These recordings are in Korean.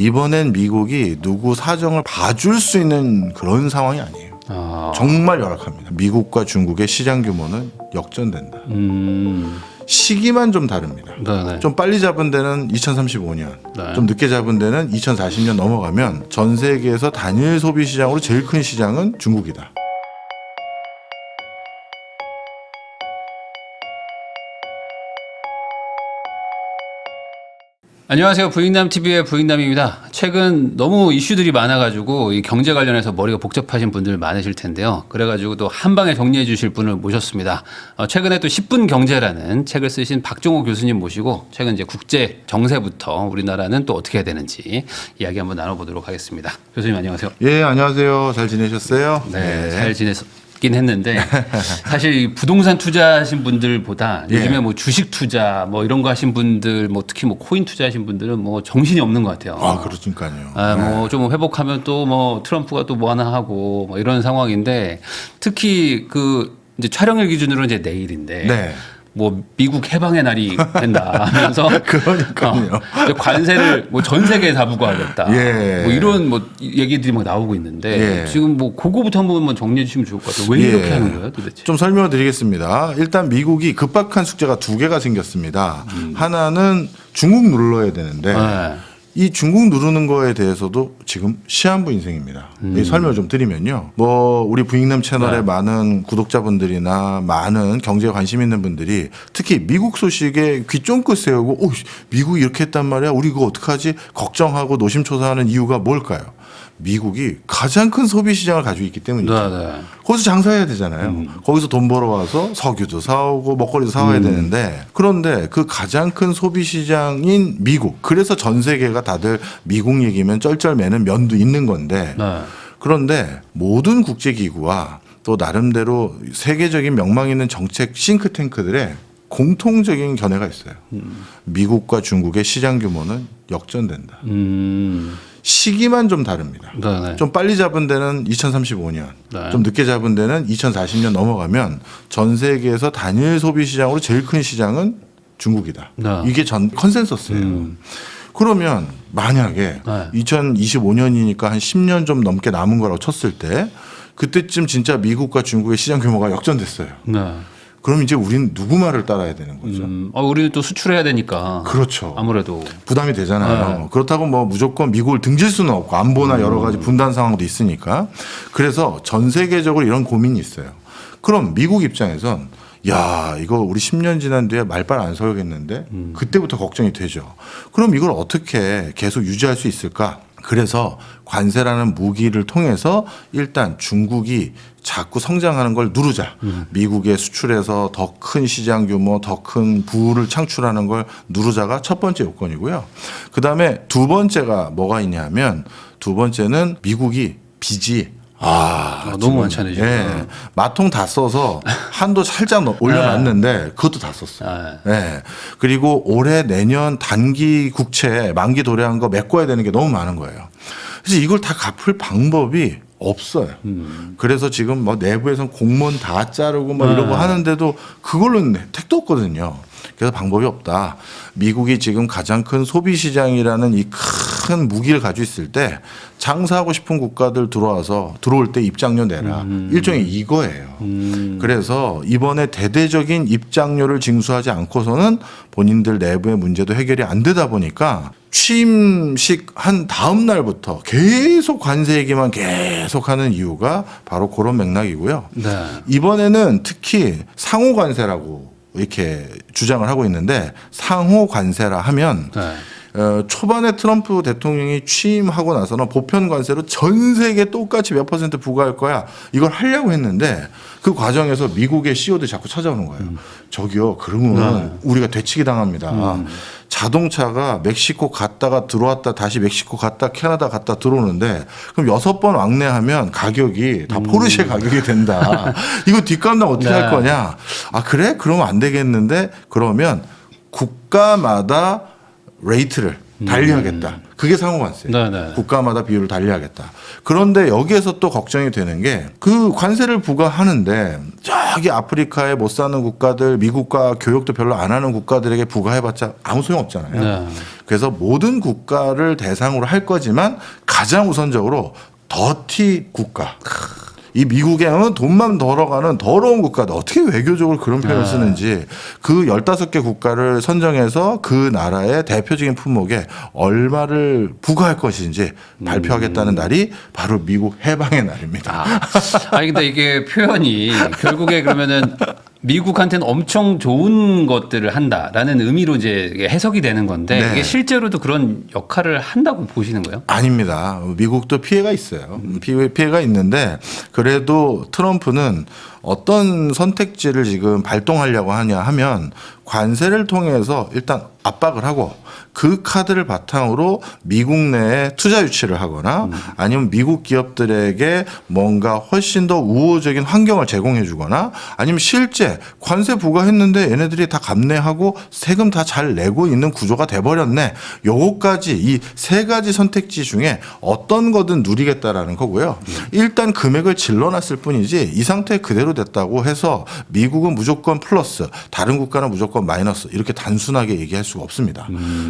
이번엔 미국이 누구 사정을 봐줄 수 있는 그런 상황이 아니에요. 정말 열악합니다. 미국과 중국의 시장 규모는 역전된다. 시기만 좀 다릅니다. 네네. 좀 빨리 잡은 데는 2035년, 네. 좀 늦게 잡은 데는 2040년 넘어가면 전 세계에서 단일 소비 시장으로 제일 큰 시장은 중국이다. 안녕하세요. 부익남TV의 부익남입니다. 최근 너무 이슈들이 많아가지고 이 경제 관련해서 머리가 복잡하신 분들 많으실 텐데요. 그래가지고 또 한 방에 정리해 주실 분을 모셨습니다. 최근에 또 10분 경제라는 책을 쓰신 박종호 교수님 모시고 최근 이제 국제 정세부터 우리나라는 또 어떻게 해야 되는지 이야기 한번 나눠보도록 하겠습니다. 교수님 안녕하세요. 예, 안녕하세요. 잘 지내셨어요? 네, 잘 지냈긴 했는데 사실 이 부동산 투자하신 분들보다 요즘에 뭐 주식 투자 뭐 이런 거 하신 분들 뭐 특히 뭐 코인 투자하신 분들은 뭐 정신이 없는 것 같아요. 아, 그렇니까요. 뭐 좀 회복하면 또 뭐 트럼프가 또 뭐 하나 하고 뭐 이런 상황인데 특히 그 이제 촬영일 기준으로 이제 내일인데 네. 뭐 미국 해방의 날이 된다 하면서 그러니까요. 관세를 뭐 전 세계에 다 부과하겠다. 예. 뭐 이런 뭐 얘기들이 막 나오고 있는데 예. 지금 뭐 그거부터 한번 정리해 주시면 좋을 것 같아요. 왜 이렇게 하는 거예요, 도대체? 좀 설명을 드리겠습니다. 일단 미국이 급박한 숙제가 두 개가 생겼습니다. 하나는 중국 눌러야 되는데 네. 이 중국 누르는 거에 대해서도 지금 시한부 인생입니다. 이 설명을 좀 드리면요. 뭐 우리 부익남 채널의 많은 구독자분들이나 많은 경제에 관심 있는 분들이 특히 미국 소식에 귀 쫑긋 세우고 오, 미국이 이렇게 했단 말이야. 우리 이거 어떡하지? 걱정하고 노심초사하는 이유가 뭘까요? 미국이 가장 큰 소비 시장을 가지고 있기 때문이죠. 네. 거기서 장사해야 되잖아요. 거기서 돈 벌어와서 석유도 사오고 먹거리도 사와야 되는데 그런데 그 가장 큰 소비 시장인 미국. 그래서 전 세계가 다들 미국 얘기면 쩔쩔매는 면도 있는 건데 네. 그런데 모든 국제기구와 또 나름대로 세계적인 명망 있는 정책 싱크탱크들의 공통적인 견해가 있어요. 미국과 중국의 시장 규모는 역전된다. 시기만 좀 다릅니다. 네. 좀 빨리 잡은 데는 2035년, 네. 좀 늦게 잡은 데는 2040년 넘어가면 전 세계에서 단일 소비 시장으로 제일 큰 시장은 중국이다. 네. 이게 전 컨센서스예요. 그러면 만약에 네. 2025년이니까 한 10년 좀 넘게 남은 거라고 쳤을 때 그때쯤 진짜 미국과 중국의 시장 규모가 역전됐어요. 네. 그럼 이제 우리는 누구 말을 따라야 되는 거죠? 우리는 또 수출해야 되니까. 그렇죠. 아무래도. 부담이 되잖아요. 네. 그렇다고 뭐 무조건 미국을 등질 수는 없고 안보나 여러 가지 분단 상황도 있으니까. 그래서 전 세계적으로 이런 고민이 있어요. 그럼 미국 입장에선 야, 이거 우리 10년 지난 뒤에 말빨 안 서야겠는데 그때부터 걱정이 되죠. 그럼 이걸 어떻게 계속 유지할 수 있을까? 그래서 관세라는 무기를 통해서 일단 중국이 자꾸 성장하는 걸 누르자. 미국에 수출해서 더 큰 시장 규모, 더 큰 부를 창출하는 걸 누르자가 첫 번째 요건이고요. 그다음에 두 번째가 뭐가 있냐면 두 번째는 미국이 빚이 너무 많잖아요. 지금. 예, 마통 다 써서 한도 살짝 올려놨는데 그것도 다 썼어요. 예. 그리고 올해 내년 단기 국채 만기 도래한 거 메꿔야 되는 게 너무 많은 거예요. 그래서 이걸 다 갚을 방법이 없어요. 그래서 지금 뭐 내부에서는 공무원 다 자르고 뭐 이러고 하는데도 그걸로는 택도 없거든요. 그래서 방법이 없다. 미국이 지금 가장 큰 소비 시장이라는 이 큰 무기를 가지고 있을 때 장사하고 싶은 국가들 들어올 때 입장료 내라. 일종의 이거예요. 그래서 이번에 대대적인 입장료를 징수하지 않고서는 본인들 내부의 문제도 해결이 안 되다 보니까 취임식 한 다음 날부터 계속 관세 얘기만 계속하는 이유가 바로 그런 맥락이고요. 네. 이번에는 특히 상호 관세라고 이렇게 주장을 하고 있는데 상호 관세라 하면 네. 초반에 트럼프 대통령이 취임하고 나서는 보편 관세로 전 세계 똑같이 몇 퍼센트 부과할 거야. 이걸 하려고 했는데 그 과정에서 미국의 CEO들이 자꾸 찾아오는 거예요. 저기요, 그러면 우리가 되치기 당합니다. 자동차가 멕시코 갔다가 들어왔다 다시 멕시코 갔다 캐나다 갔다 들어오는데 그럼 6번 왕래하면 가격이 다 포르쉐 가격이 된다. 이거 뒷감당 어떻게 할 거냐. 아, 그래? 그러면 안 되겠는데 그러면 국가마다 레이트를 달리하겠다. 그게 상호관세. 네네. 국가마다 비율을 달리하겠다. 그런데 여기에서 또 걱정이 되는 게 그 관세를 부과하는데 저기 아프리카에 못 사는 국가들, 미국과 교역도 별로 안 하는 국가들에게 부과해봤자 아무 소용 없잖아요. 네. 그래서 모든 국가를 대상으로 할 거지만 가장 우선적으로 더티 국가. 이 미국에 돈만 벌어가는 더러운 국가다. 어떻게 외교적으로 그런 표현을 쓰는지 그 15개 국가를 선정해서 그 나라의 대표적인 품목에 얼마를 부과할 것인지 발표하겠다는 날이 바로 미국 해방의 날입니다. 아니 근데 이게 표현이 결국에 그러면은 미국한테는 엄청 좋은 것들을 한다라는 의미로 이제 해석이 되는 건데 네. 이게 실제로도 그런 역할을 한다고 보시는 거예요? 아닙니다. 미국도 피해가 있어요. 피해가 있는데 그래도 트럼프는 어떤 선택지를 지금 발동하려고 하냐 하면 관세를 통해서 일단 압박을 하고 그 카드를 바탕으로 미국 내에 투자 유치를 하거나 아니면 미국 기업들에게 뭔가 훨씬 더 우호적인 환경을 제공해 주거나 아니면 실제 관세 부과했는데 얘네들이 다 감내하고 세금 다 잘 내고 있는 구조가 돼버렸네. 요거까지 이 세 가지 선택지 중에 어떤 거든 누리겠다라는 거고요. 일단 금액을 질러놨을 뿐이지 이 상태 그대로 됐다고 해서 미국은 무조건 플러스 다른 국가는 무조건 마이너스 이렇게 단순하게 얘기할 수가 없습니다.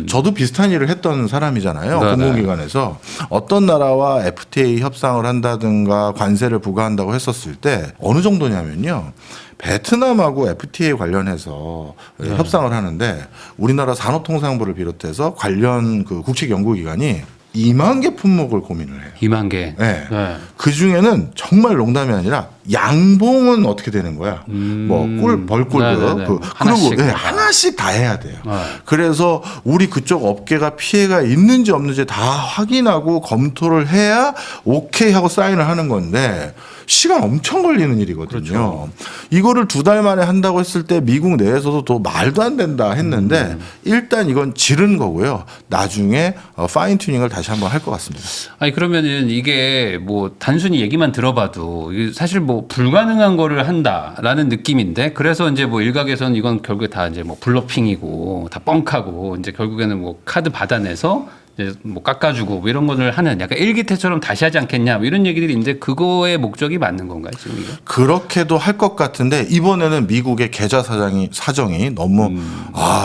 저도 비슷한 일을 했던 사람이잖아요. 네네. 공공기관에서 어떤 나라와 FTA 협상을 한다든가 관세를 부과한다고 했었을 때 어느 정도냐면요. 베트남하고 FTA 관련해서 협상을 하는데 우리나라 산업통상부를 비롯해서 관련 그 국책연구기관이 2만 개 품목을 고민을 해요. 2만 개. 네. 네. 그 중에는 정말 농담이 아니라 양봉은 어떻게 되는 거야? 뭐 벌꿀 네네네. 그리고 하나씩 다. 하나씩 다 해야 돼요. 네. 그래서 우리 그쪽 업계가 피해가 있는지 없는지 다 확인하고 검토를 해야 오케이 하고 사인을 하는 건데 시간 엄청 걸리는 일이거든요. 그렇죠. 이거를 2달 만에 한다고 했을 때 미국 내에서도 또 말도 안 된다 했는데 일단 이건 지른 거고요. 나중에 파인 튜닝을 다시 한번 할 것 같습니다. 아니 그러면은 이게 뭐 단순히 얘기만 들어봐도 이게 사실 뭐 불가능한 거를 한다라는 느낌인데 그래서 이제 뭐 일각에서는 이건 결국에 다 이제 뭐 블러핑이고 다 뻥카고 이제 결국에는 뭐 카드 받아내서 이제 뭐 깎아주고 뭐 이런 거를 하는 약간 일기태처럼 다시 하지 않겠냐 뭐 이런 얘기들이 이제 그거의 목적이 맞는 건가요 지금 이게? 그렇게도 할 것 같은데 이번에는 미국의 계좌 사정이 너무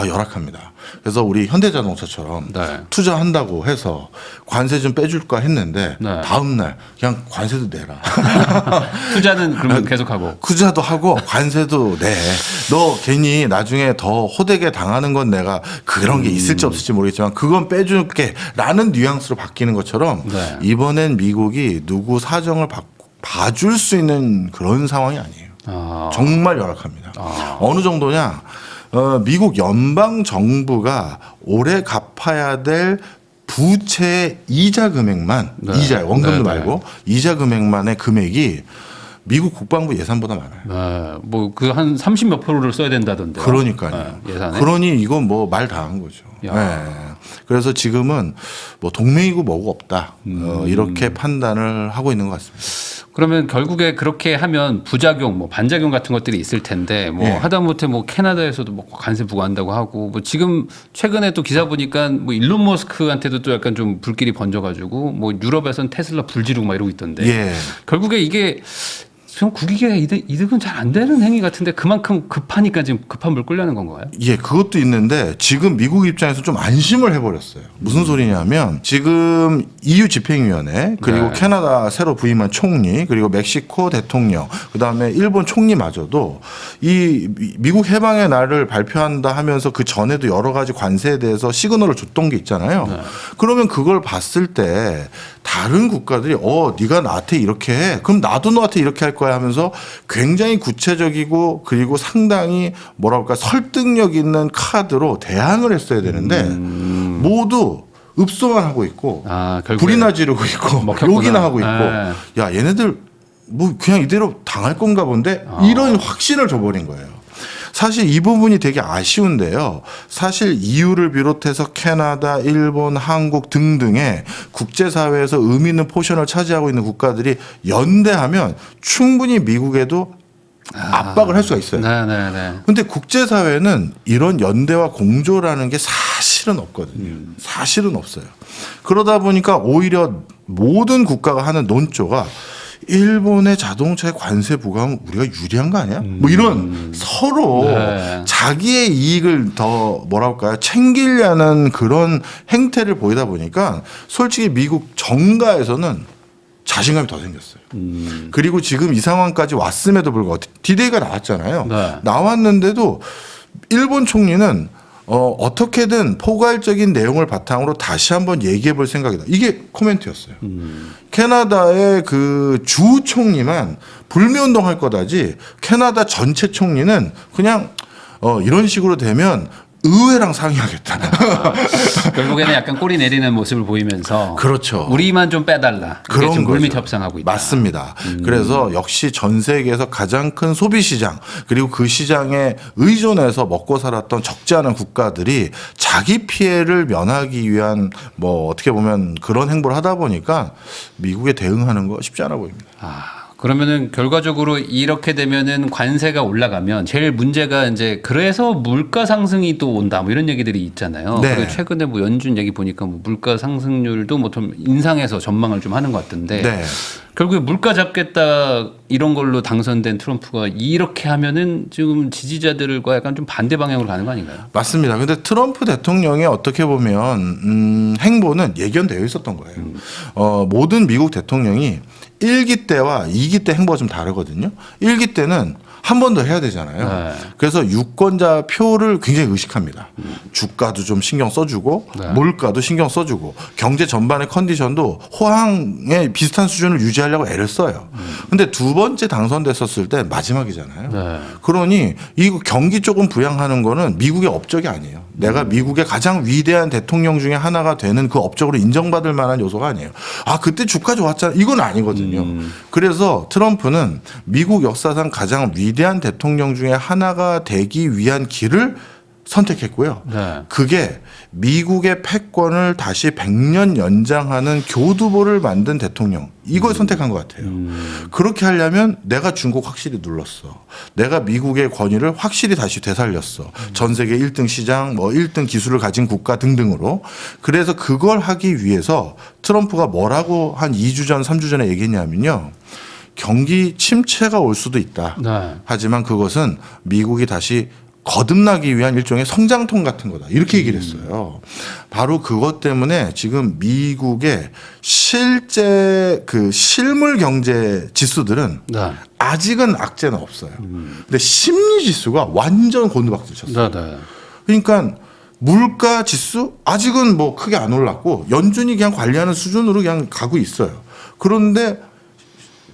열악합니다. 그래서 우리 현대자동차처럼 네. 투자한다고 해서 관세 좀 빼줄까 했는데 네. 다음 날 그냥 관세도 내라. 투자는 그러면 계속하고. 투자도 하고 관세도 내. 너 괜히 나중에 더 호되게 당하는 건 내가 그런 게 있을지 없을지 모르겠지만 그건 빼줄게 라는 뉘앙스로 바뀌는 것처럼 네. 이번엔 미국이 누구 사정을 봐줄 수 있는 그런 상황이 아니에요. 정말 열악합니다. 어느 정도냐? 미국 연방 정부가 올해 갚아야 될 부채 이자 금액만 이자 원금도 말고 이자 금액만의 금액이 미국 국방부 예산보다 많아요. 뭐 그 한 30몇 프로를 써야 된다던데. 그러니까요. 예산에. 그러니 이건 뭐 말 다 한 거죠. 네. 그래서 지금은 뭐 동맹이고 뭐고 없다. 이렇게 판단을 하고 있는 것 같습니다. 그러면 결국에 그렇게 하면 부작용, 뭐 반작용 같은 것들이 있을 텐데 뭐 하다못해 뭐 캐나다에서도 뭐 관세 부과한다고 하고 뭐 지금 최근에 또 기사 보니까 뭐 일론 머스크한테도 또 약간 좀 불길이 번져가지고 뭐 유럽에선 테슬라 불지르고 막 이러고 있던데 결국에 이게 좀 국익에 이득은 잘 안 되는 행위 같은데 그만큼 급하니까 지금 급한 물 끌려는 건가요? 예, 그것도 있는데 지금 미국 입장에서 좀 안심을 해버렸어요. 무슨 소리냐면 지금 EU 집행위원회 그리고 캐나다 새로 부임한 총리 그리고 멕시코 대통령 그다음에 일본 총리마저도 이 미국 해방의 날을 발표한다 하면서 그 전에도 여러 가지 관세에 대해서 시그널을 줬던 게 있잖아요. 그러면 그걸 봤을 때 다른 국가들이 네가 나한테 이렇게 해. 그럼 나도 너한테 이렇게 할 거야 하면서 굉장히 구체적이고 그리고 상당히 뭐랄까 설득력 있는 카드로 대항을 했어야 되는데 모두 읍소만 하고 있고 불이나 지르고 있고 욕이나 하고 있고 야 얘네들 뭐 그냥 이대로 당할 건가 본데 이런 확신을 줘버린 거예요. 사실 이 부분이 되게 아쉬운데요. 사실 EU를 비롯해서 캐나다, 일본, 한국 등등의 국제사회에서 의미 있는 포션을 차지하고 있는 국가들이 연대하면 충분히 미국에도 압박을 할 수가 있어요. 네네네. 근데 국제사회는 이런 연대와 공조라는 게 사실은 없거든요. 사실은 없어요. 그러다 보니까 오히려 모든 국가가 하는 논조가 일본의 자동차에 관세 부과하면 우리가 유리한 거 아니야? 뭐 이런 서로 네. 자기의 이익을 더 뭐랄까요? 챙기려는 그런 행태를 보이다 보니까 솔직히 미국 정가에서는 자신감이 더 생겼어요. 그리고 지금 이 상황까지 왔음에도 불구하고 디데이가 나왔잖아요. 네. 나왔는데도 일본 총리는 어떻게든 포괄적인 내용을 바탕으로 다시 한번 얘기해 볼 생각이다. 이게 코멘트였어요. 캐나다의 그 주 총리만 불매운동 할 거다지 캐나다 전체 총리는 그냥 이런 식으로 되면 의회랑 상의하겠다. 결국에는 약간 꼬리 내리는 모습을 보이면서 그렇죠. 우리만 좀 빼달라. 이게 그런 지금 물밑 거죠. 협상하고 있다. 맞습니다. 그래서 역시 전 세계에서 가장 큰 소비 시장 그리고 그 시장에 의존해서 먹고 살았던 적지 않은 국가들이 자기 피해를 면하기 위한 뭐 어떻게 보면 그런 행보를 하다 보니까 미국에 대응하는 거 쉽지 않아 보입니다. 그러면은 결과적으로 이렇게 되면은 관세가 올라가면 제일 문제가 이제 그래서 물가 상승이 또 온다 뭐 이런 얘기들이 있잖아요. 네. 그리고 최근에 뭐 연준 얘기 보니까 뭐 물가 상승률도 뭐 좀 인상해서 전망을 좀 하는 것 같던데 네. 결국에 물가 잡겠다 이런 걸로 당선된 트럼프가 이렇게 하면은 지금 지지자들과 약간 좀 반대 방향으로 가는 거 아닌가요? 맞습니다. 근데 트럼프 대통령의 어떻게 보면 행보는 예견되어 있었던 거예요. 모든 미국 대통령이 1기 때와 2기 때 행보가 좀 다르거든요. 1기 때는 한 번 더 해야 되잖아요. 네. 그래서 유권자 표를 굉장히 의식합니다. 주가도 좀 신경 써주고 네. 물가도 신경 써주고 경제 전반의 컨디션도 호황의 비슷한 수준을 유지하려고 애를 써요. 근데 두 번째 당선됐었을 때 마지막이잖아요. 네. 그러니 이 경기 조금 부양하는 거는 미국의 업적이 아니에요. 내가 미국의 가장 위대한 대통령 중에 하나가 되는 그 업적으로 인정받을 만한 요소가 아니에요. 아 그때 주가 좋았잖아. 이건 아니거든요. 그래서 트럼프는 미국 역사상 가장 위대한 대통령 중에 하나가 되기 위한 길을 선택했고요. 네. 그게 미국의 패권을 다시 100년 연장하는 교두보를 만든 대통령. 이걸 선택한 것 같아요. 그렇게 하려면 내가 중국 확실히 눌렀어. 내가 미국의 권위를 확실히 다시 되살렸어. 전 세계 1등 시장, 뭐 1등 기술을 가진 국가 등등으로. 그래서 그걸 하기 위해서 트럼프가 뭐라고 한 2주 전, 3주 전에 얘기했냐면요. 경기 침체가 올 수도 있다. 네. 하지만 그것은 미국이 다시 거듭나기 위한 일종의 성장통 같은 거다. 이렇게 얘기를 했어요. 바로 그것 때문에 지금 미국의 실제 그 실물 경제 지수들은 네. 아직은 악재는 없어요. 근데 심리 지수가 완전 곤두박질 쳤어요. 네. 네. 그러니까 물가 지수 아직은 뭐 크게 안 올랐고 연준이 그냥 관리하는 수준으로 그냥 가고 있어요. 그런데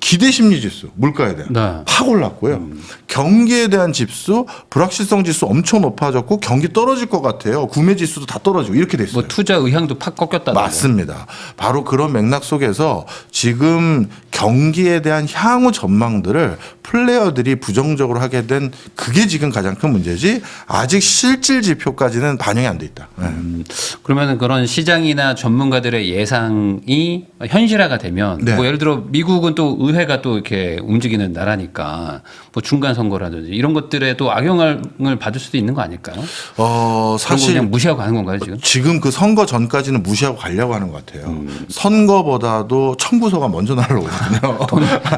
기대 심리 지수, 물가에 대한 네. 확 올랐고요. 경기에 대한 지수, 불확실성 지수 엄청 높아졌고 경기 떨어질 것 같아요. 구매 지수도 다 떨어지고 이렇게 됐어요. 뭐 투자 의향도 팍 꺾였다. 맞습니다. 바로 그런 맥락 속에서 지금 경기에 대한 향후 전망들을 플레이어들이 부정적으로 하게 된 그게 지금 가장 큰 문제지 아직 실질 지표까지는 반영이 안 돼 있다. 네. 그러면 그런 시장이나 전문가들의 예상이 현실화가 되면 네. 뭐 예를 들어 미국은 또 의회가 또 이렇게 움직이는 나라니까 뭐 중간 선거라든지 이런 것들에도 악영향을 받을 수도 있는 거 아닐까요? 사실 그냥 무시하고 가는 건가요 지금? 지금 그 선거 전까지는 무시하고 가려고 하는 것 같아요. 선거보다도 청구서가 먼저 날라오거든요.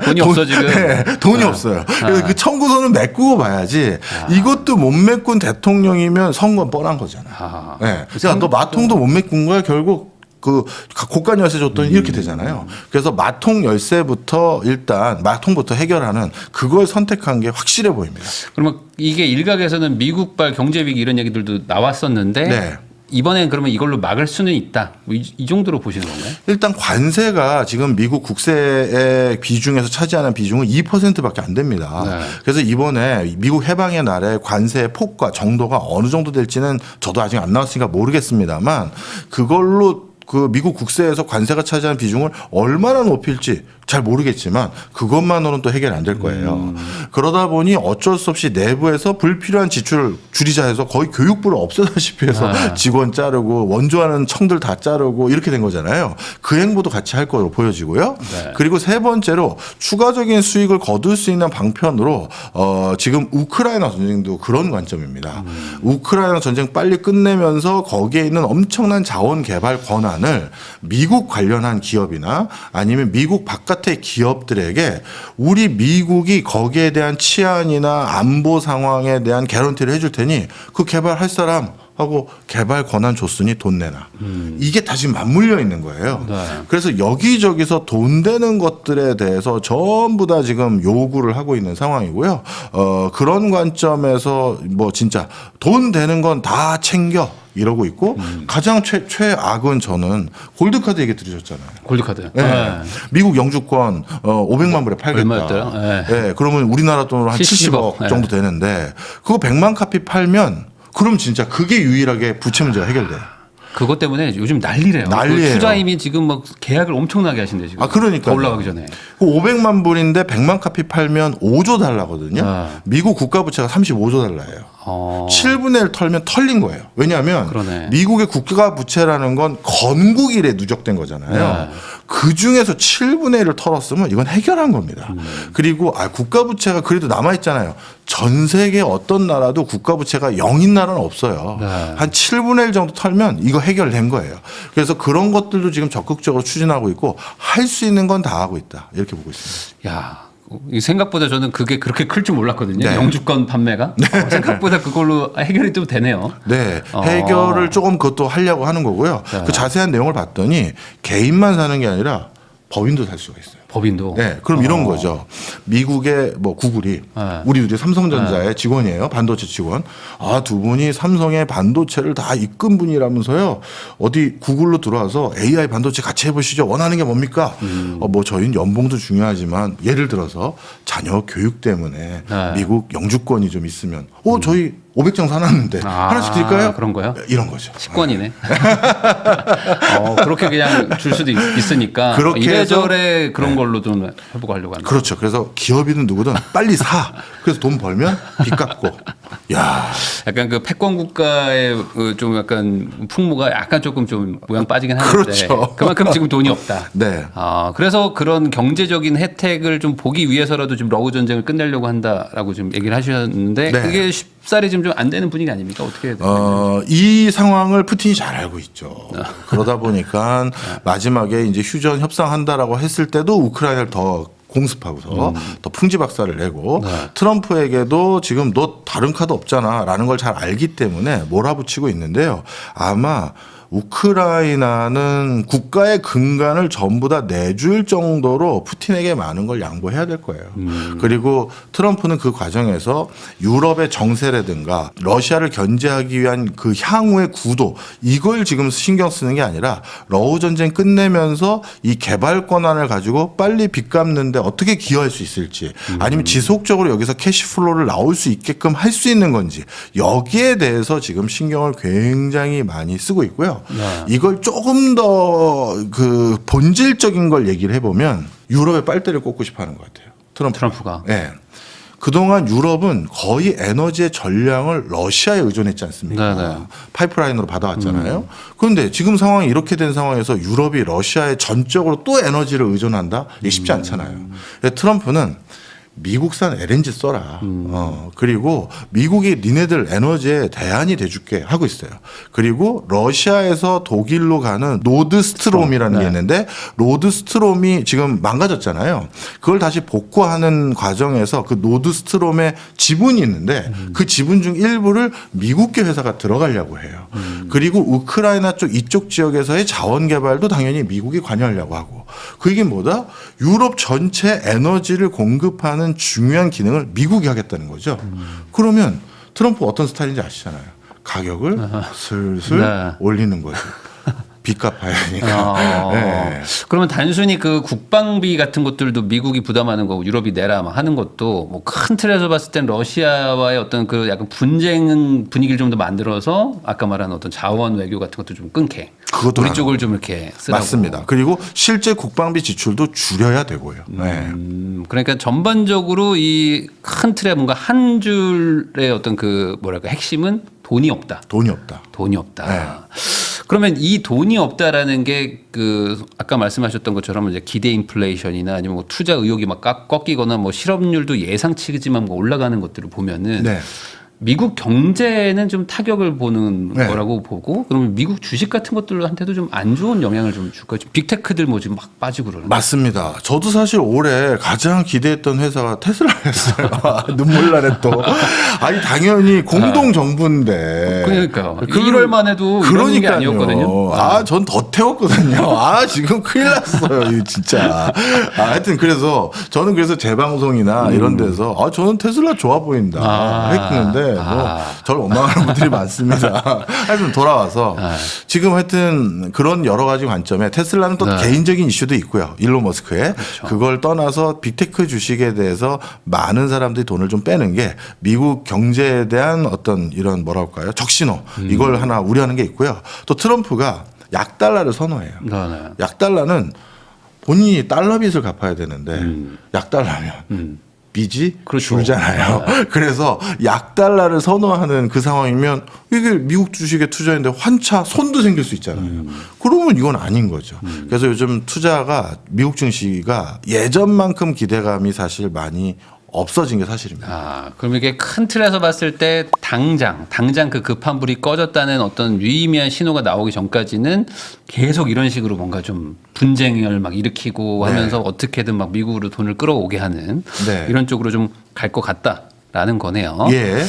돈이 없어 지금. 네, 돈이 없어요. 그래서 그 청구서는 메꾸고 봐야지. 이것도 못 메꾼 대통령이면 선거는 뻔한 거잖아요. 네. 그러니까 너 마통도 못 메꾼 거야 결국. 그 고가 열쇠 줬더니 이렇게 되잖아요. 그래서 마통 열쇠부터 일단 마통부터 해결하는 그걸 선택한 게 확실해 보입니다. 그러면 이게 일각에서는 미국발 경제 위기 이런 얘기들도 나왔었는데 네. 이번엔 그러면 이걸로 막을 수는 있다. 뭐 이 정도로 보시는 건가요? 일단 관세가 지금 미국 국세의 비중에서 차지하는 비중은 2%밖에 안 됩니다. 네. 그래서 이번에 미국 해방의 날에 관세의 폭과 정도가 어느 정도 될지는 저도 아직 안 나왔으니까 모르겠습니다만 그걸로 그 미국 국세에서 관세가 차지하는 비중을 얼마나 높일지 잘 모르겠지만 그것만으로는 또 해결이 안 될 거예요. 그러다 보니 어쩔 수 없이 내부에서 불필요한 지출을 줄이자 해서 거의 교육부를 없애다시피 해서 직원 자르고 원조하는 청들 다 자르고 이렇게 된 거잖아요. 그 행보도 같이 할 거로 보여지고요. 네. 그리고 세 번째로 추가적인 수익을 거둘 수 있는 방편으로 지금 우크라이나 전쟁도 그런 관점입니다. 우크라이나 전쟁 빨리 끝내면서 거기에 있는 엄청난 자원 개발 권한을 미국 관련한 기업이나 아니면 미국 바깥의 기업들에게 우리 미국이 거기에 대한 치안이나 안보 상황에 대한 개런티를 해줄 테니 그 개발할 사람 하고 개발 권한 줬으니 돈 내놔. 이게 다시 맞물려 있는 거예요. 네. 그래서 여기저기서 돈 되는 것들에 대해서 전부 다 지금 요구를 하고 있는 상황이고요. 그런 관점에서 뭐 진짜 돈 되는 건 다 챙겨 이러고 있고 가장 최악은 저는 골드카드 얘기 들으셨잖아요. 골드카드. 네. 네. 미국 영주권 500만 불에 팔겠다. 얼마였더라? 네. 네. 그러면 우리나라 돈으로 한 70억 70억 정도 되는데 그거 100만 카피 팔면 그럼 진짜 그게 유일하게 부채 문제가 해결돼요. 그것 때문에 요즘 난리래요. 난리예요. 그 투자임이 지금 막 계약을 엄청나게 하신대 지금. 아, 그러니까요. 더 올라가기 전에. 그 500만 불인데 100만 카피 팔면 5조 달러거든요. 아. 미국 국가 부채가 35조 달러예요. 7분의 1 털면 털린 거예요. 왜냐하면 그러네. 미국의 국가 부채라는 건 건국일에 누적된 거잖아요. 네. 그 중에서 7분의 1을 털었으면 이건 해결한 겁니다. 그리고 국가 부채가 그래도 남아 있잖아요. 전 세계 어떤 나라도 국가 부채가 0인 나라는 없어요. 네. 한 7분의 1 정도 털면 이거 해결된 거예요. 그래서 그런 것들도 지금 적극적으로 추진하고 있고 할 수 있는 건 다 하고 있다. 이렇게 보고 있습니다. 야, 이 생각보다 저는 그게 그렇게 클 줄 몰랐거든요. 네. 영주권 판매가 생각보다 그걸로 해결이 좀 되네요. 네, 해결을 조금 그것도 하려고 하는 거고요. 네. 그 자세한 내용을 봤더니 개인만 사는 게 아니라 법인도 살 수가 있어요. 법인도. 네, 그럼 이런 거죠. 미국의 뭐 구글이 네. 우리 삼성전자의 직원이에요. 반도체 직원. 두 분이 삼성의 반도체를 다 이끈 분이라면서요. 어디 구글로 들어와서 AI 반도체 같이 해보시죠. 원하는 게 뭡니까? 뭐 저희는 연봉도 중요하지만 예를 들어서 자녀 교육 때문에 네. 미국 영주권이 좀 있으면 저희 500장 사놨는데 하나씩 드릴까요? 그런 거요? 이런 거죠. 식권이네. 그렇게 그냥 줄 수도 있으니까 그렇게 이래저래 그런 걸로 좀 해보고 하려고 하는. 그렇죠. 그래서 기업이든 누구든 빨리 사. 그래서 돈 벌면 빚 갚고. 야, 약간 그 패권 국가의 그좀 약간 풍무가 약간 조금 좀 모양 빠지긴 하는데 그렇죠. 그만큼 지금 돈이 없다. 네. 그래서 그런 경제적인 혜택을 좀 보기 위해서라도 지금 러우 전쟁을 끝내려고 한다라고 지금 얘기를 하셨는데 네. 그게 쉽사리 지금 좀 안 되는 분위기 아닙니까? 어떻게 해야 돼요? 이 상황을 푸틴이 잘 알고 있죠. 그러다 보니까 마지막에 이제 휴전 협상한다라고 했을 때도 우크라이나를 더 공습하고서 더 풍지박살을 내고 트럼프에게도 지금 너 다른 카드 없잖아라는 걸 잘 알기 때문에 몰아붙이고 있는데요. 아마 우크라이나는 국가의 근간을 전부 다 내줄 정도로 푸틴에게 많은 걸 양보해야 될 거예요. 그리고 트럼프는 그 과정에서 유럽의 정세라든가 러시아를 견제하기 위한 그 향후의 구도 이걸 지금 신경 쓰는 게 아니라 러우 전쟁 끝내면서 이 개발 권한을 가지고 빨리 빚 갚는데 어떻게 기여할 수 있을지 아니면 지속적으로 여기서 캐시플로우를 나올 수 있게끔 할 수 있는 건지 여기에 대해서 지금 신경을 굉장히 많이 쓰고 있고요. 네. 이걸 조금 더 그 본질적인 걸 얘기를 해보면 유럽의 빨대를 꽂고 싶어 하는 것 같아요. 트럼프가. 네. 그동안 유럽은 거의 에너지의 전량을 러시아에 의존했지 않습니까? 네네. 파이프라인으로 받아왔잖아요. 그런데 지금 상황이 이렇게 된 상황에서 유럽이 러시아에 전적으로 또 에너지를 의존한다? 이게 쉽지 않잖아요. 트럼프는 미국산 LNG 써라. 그리고 미국이 니네들 에너지에 대안이 돼줄게 하고 있어요. 그리고 러시아에서 독일로 가는 노드스트롬이라는 게 있는데 노드스트롬이 지금 망가졌잖아요. 그걸 다시 복구하는 과정에서 그 노드스트롬의 지분이 있는데 그 지분 중 일부를 미국계 회사가 들어가려고 해요. 그리고 우크라이나 쪽 이쪽 지역에서의 자원 개발도 당연히 미국이 관여하려고 하고 그 얘기는 뭐다? 유럽 전체 에너지를 공급하는 중요한 기능을 미국이 하겠다는 거죠. 그러면 트럼프 어떤 스타일인지 아시잖아요. 가격을 슬슬 올리는 거죠. 빚 갚아야 하니까. 네. 그러면 단순히 그 국방비 같은 것들도 미국이 부담하는 거고 유럽이 내라 막 하는 것도 뭐 큰 틀에서 봤을 땐 러시아와의 어떤 그 약간 분쟁 분위기를 좀 더 만들어서 아까 말한 어떤 자원 외교 같은 것도 좀 끊게. 그것도 우리 가능하고. 쪽을 좀 이렇게 쓰라고. 맞습니다. 그리고 실제 국방비 지출도 줄여야 되고요. 네. 그러니까 전반적으로 이 큰 틀에 뭔가 한 줄의 어떤 그 뭐랄까 핵심은 돈이 없다. 돈이 없다. 돈이 없다. 네. 그러면 이 돈이 없다라는 게 그 아까 말씀하셨던 것처럼 이제 기대 인플레이션이나 아니면 뭐 투자 의욕이 막 꺾이거나 뭐 실업률도 예상치지만 뭐 올라가는 것들을 보면은 네. 미국 경제는 좀 타격을 보는 네. 거라고 보고 그러면 미국 주식 같은 것들한테도 좀 안 좋은 영향을 좀 줄까? 빅테크들 뭐 지금 막 빠지고 그러는. 맞습니다. 저도 사실 올해 가장 기대했던 회사가 테슬라였어요. 눈물 나네 또. 아니 당연히 공동 정부인데. 그러니까요. 1월만 해도 이런 게 아니었거든요. 아, 전 더 태웠거든요. 아, 지금 큰일 났어요. 이거 진짜. 하여튼 그래서 저는 그래서 재방송이나 이런 데서 아, 저는 테슬라 좋아 보인다 했는데 뭐 저를 원망하는 분들이 많습니다. 하여튼 돌아와서 지금 하여튼 그런 여러 가지 관점에 테슬라는 또 개인적인 이슈도 있고요. 일론 머스크의 그걸 떠나서 빅테크 주식에 대해서 많은 사람들이 돈을 좀 빼는 게 미국 경제에 대한 어떤 이런 뭐랄까요 적신호 이걸 하나 우려하는 게 있고요. 또 트럼프가 약달러를 선호해요. 네. 약달러는 본인이 달러 빚을 갚아야 되는데 약달러면 빚이 그렇죠. 줄잖아요. 그래서 약달러를 선호하는 그 상황이면 이게 미국 주식에 투자했는데 환차 손도 생길 수 있잖아요. 그러면 이건 아닌 거죠. 그래서 요즘 투자가 미국 증시가 예전만큼 기대감이 사실 많이 없어진 게 사실입니다. 아, 그럼 이게 큰 틀에서 봤을 때 당장 그 급한 불이 꺼졌다는 어떤 유의미한 신호가 나오기 전까지는 계속 이런 식으로 뭔가 좀 분쟁을 막 일으키고 하면서 어떻게든 막 미국으로 돈을 끌어오게 하는 네. 이런 쪽으로 좀 갈 것 같다라는 거네요. 예.